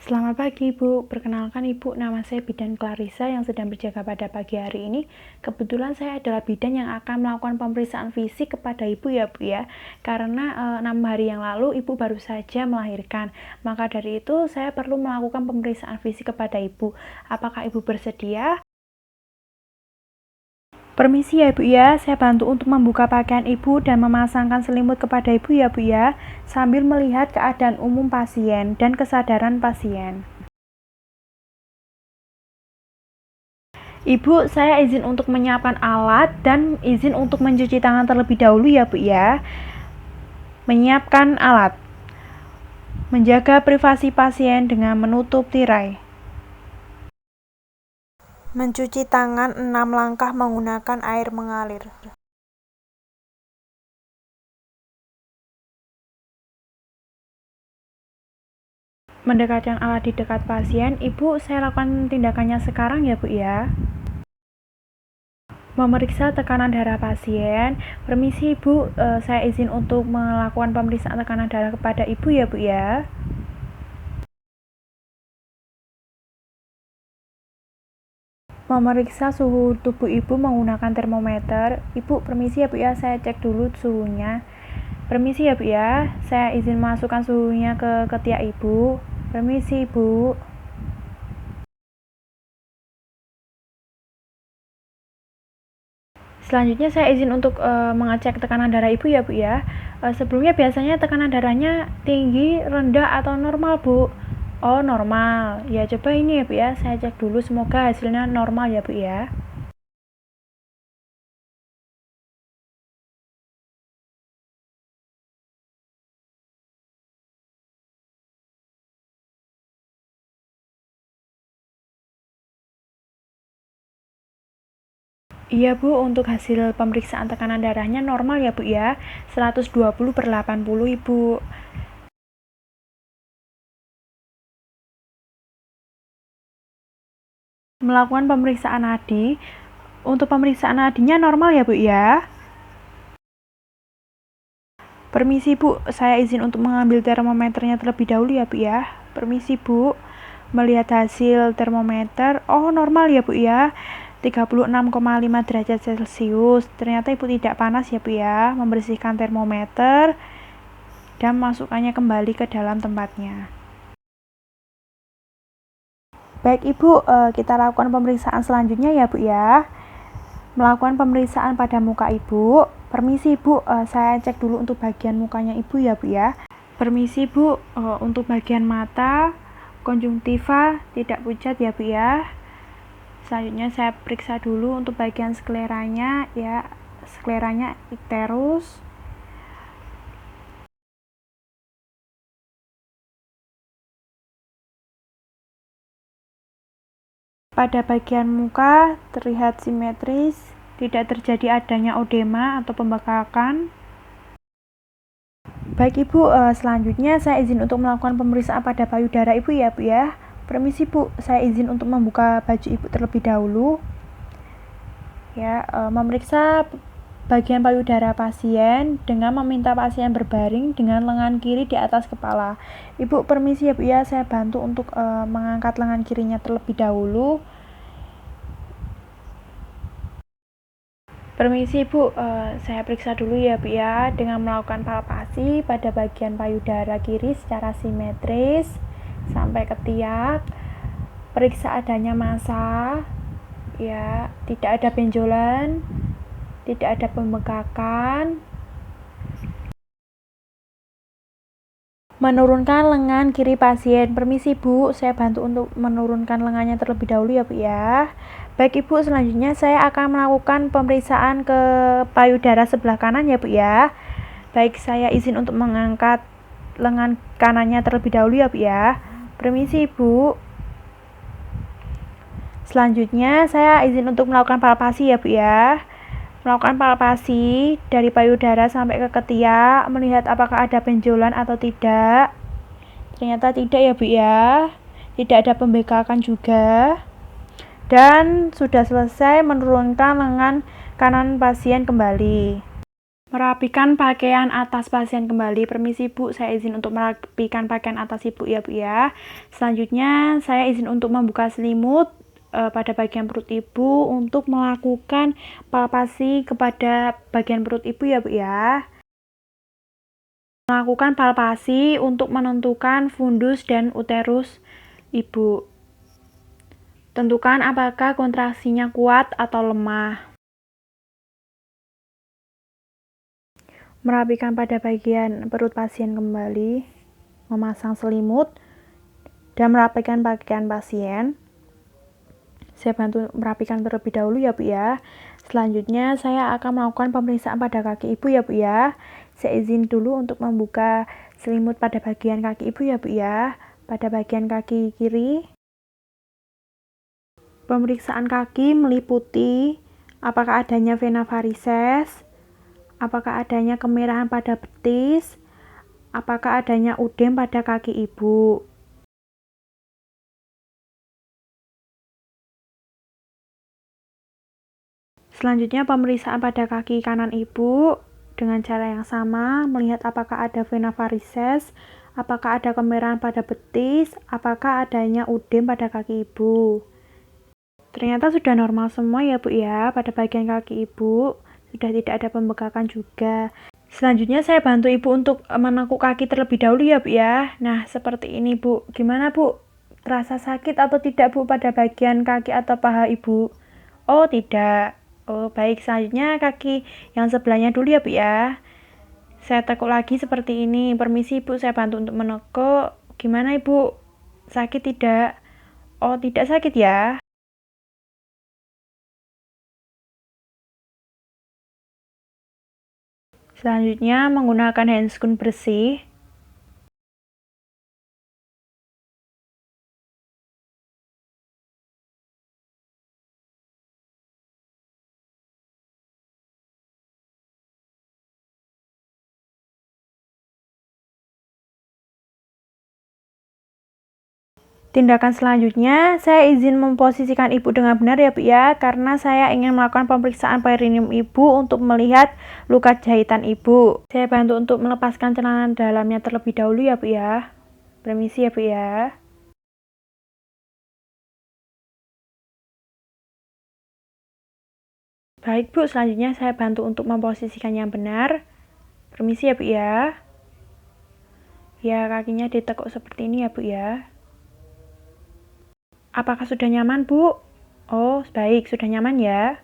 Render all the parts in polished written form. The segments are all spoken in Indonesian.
Selamat pagi, Ibu. Perkenalkan, Ibu, nama saya Bidan Clarissa yang sedang berjaga pada pagi hari ini. Kebetulan saya adalah bidan yang akan melakukan pemeriksaan fisik kepada Ibu ya, Bu ya. Karena 6 hari yang lalu Ibu baru saja melahirkan. Maka dari itu saya perlu melakukan pemeriksaan fisik kepada Ibu. Apakah Ibu bersedia? Permisi ya, Bu ya. Saya bantu untuk membuka pakaian Ibu dan memasangkan selimut kepada Ibu ya, Bu ya, sambil melihat keadaan umum pasien dan kesadaran pasien. Ibu, saya izin untuk menyiapkan alat dan izin untuk mencuci tangan terlebih dahulu ya, Bu ya. Menyiapkan alat. Menjaga privasi pasien dengan menutup tirai. Mencuci tangan 6 langkah menggunakan air mengalir. Mendekatkan alat di dekat pasien. Ibu, saya lakukan tindakannya sekarang ya, Bu ya. Memeriksa tekanan darah pasien. Permisi, Ibu, saya izin untuk melakukan pemeriksaan tekanan darah kepada Ibu ya, Bu ya. Memeriksa suhu tubuh Ibu menggunakan termometer. Ibu, permisi ya, Bu ya, saya cek dulu suhunya. Permisi ya, Bu ya, saya izin masukkan suhunya ke ketiak Ibu. Permisi, Ibu. Selanjutnya saya izin untuk mengecek tekanan darah Ibu ya, Bu ya. Sebelumnya biasanya tekanan darahnya tinggi, rendah, atau normal, Bu? Oh, normal. Ya, coba ini ya, Bu ya, saya cek dulu, semoga hasilnya normal ya, Bu ya. Iya, Bu, untuk hasil pemeriksaan tekanan darahnya normal ya, Bu ya. 120/80, Ibu. Melakukan pemeriksaan nadi. Untuk pemeriksaan nadinya normal ya, Bu ya. Permisi, Bu, saya izin untuk mengambil termometernya terlebih dahulu ya, Bu ya. Permisi, Bu. Melihat hasil termometer, oh normal ya, Bu ya. 36,5 derajat Celcius. Ternyata Ibu tidak panas ya, Bu ya. Membersihkan termometer dan masukkannya kembali ke dalam tempatnya. Baik, Ibu, kita lakukan pemeriksaan selanjutnya ya, Bu ya. Melakukan pemeriksaan pada muka Ibu. Permisi, Bu, saya cek dulu untuk bagian mukanya Ibu ya, Bu ya. Permisi, Bu, untuk bagian mata, konjungtiva tidak pucat ya, Bu ya. Selanjutnya saya periksa dulu untuk bagian skleranya ya, skleranya icterus. Pada bagian muka terlihat simetris, tidak terjadi adanya odema atau pembekakan. Baik, Ibu, selanjutnya saya izin untuk melakukan pemeriksaan pada payudara Ibu ya, Bu ya. Permisi, Bu, saya izin untuk membuka baju Ibu terlebih dahulu. Ya, memeriksa bagian payudara pasien dengan meminta pasien berbaring dengan lengan kiri di atas kepala. Ibu, permisi ya, Bu ya, saya bantu untuk mengangkat lengan kirinya terlebih dahulu. Permisi, Bu, saya periksa dulu ya, Bu ya, dengan melakukan palpasi pada bagian payudara kiri secara simetris sampai ketiak. Periksa adanya massa, ya, tidak ada benjolan, tidak ada pembekakan. Menurunkan lengan kiri pasien. Permisi, Bu, saya bantu untuk menurunkan lengannya terlebih dahulu ya, Bu ya. Baik, Ibu, selanjutnya saya akan melakukan pemeriksaan ke payudara sebelah kanan ya, Bu ya. Baik, saya izin untuk mengangkat lengan kanannya terlebih dahulu ya, Bu ya. Permisi, Ibu. Selanjutnya saya izin untuk melakukan palpasi ya, Bu ya. Melakukan palpasi dari payudara sampai ke ketiak, melihat apakah ada benjolan atau tidak. Ternyata tidak ya, Bu ya. Tidak ada pembekakan juga. Dan sudah selesai menurunkan lengan kanan pasien kembali. Merapikan pakaian atas pasien kembali. Permisi Bu, saya izin untuk merapikan pakaian atas Ibu ya Bu ya. Selanjutnya saya izin untuk membuka selimut pada bagian perut Ibu untuk melakukan palpasi kepada bagian perut Ibu ya Bu ya. Melakukan palpasi untuk menentukan fundus dan uterus Ibu. Tentukan apakah kontraksinya kuat atau lemah. Merapikan pada bagian perut pasien kembali, memasang selimut, dan merapikan pakaian pasien. Saya bantu merapikan terlebih dahulu ya Bu ya. Selanjutnya saya akan melakukan pemeriksaan pada kaki Ibu ya Bu ya. Saya izin dulu untuk membuka selimut pada bagian kaki Ibu ya Bu ya. Pada bagian kaki kiri, pemeriksaan kaki meliputi apakah adanya vena varises, apakah adanya kemerahan pada betis, apakah adanya udem pada kaki Ibu. Selanjutnya pemeriksaan pada kaki kanan Ibu dengan cara yang sama, melihat apakah ada vena varises, apakah ada kemerahan pada betis, apakah adanya udem pada kaki Ibu. Ternyata sudah normal semua ya Bu ya, pada bagian kaki Ibu sudah tidak ada pembengkakan juga. Selanjutnya saya bantu Ibu untuk menekuk kaki terlebih dahulu ya Bu ya. Nah seperti ini Bu, gimana Bu? Terasa sakit atau tidak Bu pada bagian kaki atau paha Ibu? Oh tidak. Oh baik, selanjutnya kaki yang sebelahnya dulu ya Bu ya. Saya tekuk lagi seperti ini. Permisi Ibu, saya bantu untuk menekuk. Gimana Ibu? Sakit tidak? Oh tidak sakit ya. Selanjutnya menggunakan handscoon bersih. Tindakan selanjutnya, saya izin memposisikan Ibu dengan benar ya Bu ya, karena saya ingin melakukan pemeriksaan perineum Ibu untuk melihat luka jahitan Ibu. Saya bantu untuk melepaskan celana dalamnya terlebih dahulu ya Bu ya. Permisi ya Bu ya. Baik Bu, selanjutnya saya bantu untuk memposisikan yang benar. Permisi ya Bu ya. Ya, kakinya ditekuk seperti ini ya Bu ya. Apakah sudah nyaman Bu? Oh, baik, sudah nyaman ya.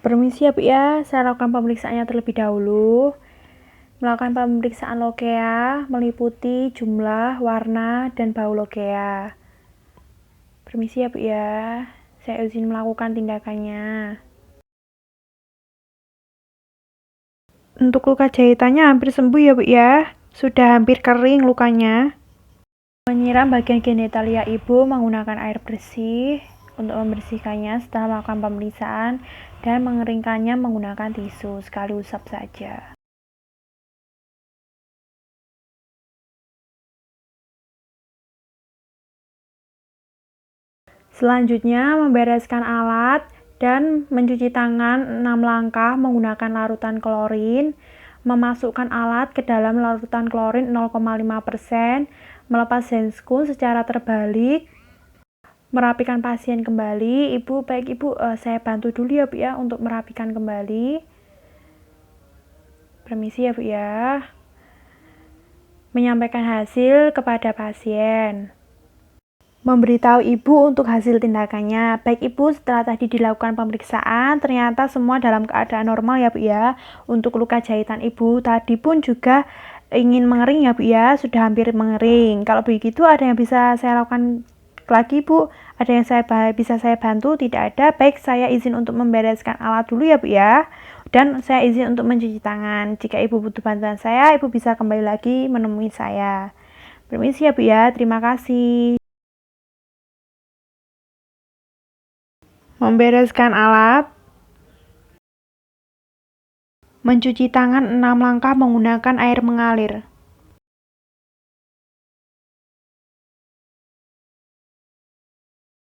Permisi ya Bu ya, saya lakukan pemeriksaannya terlebih dahulu. Melakukan pemeriksaan lokea meliputi jumlah, warna, dan bau lokea. Permisi ya Bu ya, saya izin melakukan tindakannya. Untuk luka jahitannya hampir sembuh ya Bu ya, sudah hampir kering lukanya. Menyiram bagian genitalia Ibu menggunakan air bersih untuk membersihkannya setelah melakukan pemeriksaan dan mengeringkannya menggunakan tisu, sekali usap saja. Selanjutnya membereskan alat dan mencuci tangan 6 langkah menggunakan larutan klorin, memasukkan alat ke dalam larutan klorin 0,5%, melepas handscoon secara terbalik, merapikan pasien kembali. Ibu, baik Ibu, saya bantu dulu ya Bu ya untuk merapikan kembali. Permisi ya Bu ya. Menyampaikan hasil kepada pasien. Memberitahu Ibu untuk hasil tindakannya. Baik Ibu, setelah tadi dilakukan pemeriksaan, ternyata semua dalam keadaan normal ya Bu ya. Untuk luka jahitan Ibu tadi pun juga ingin mengering ya Bu ya, sudah hampir mengering. Kalau begitu ada yang bisa saya lakukan lagi Bu? Ada yang bisa saya bantu? Tidak ada. Baik, saya izin untuk membereskan alat dulu ya Bu ya. Dan saya izin untuk mencuci tangan. Jika Ibu butuh bantuan saya, Ibu bisa kembali lagi menemui saya. Permisi ya Bu ya, terima kasih. Membereskan alat. Mencuci tangan 6 langkah menggunakan air mengalir.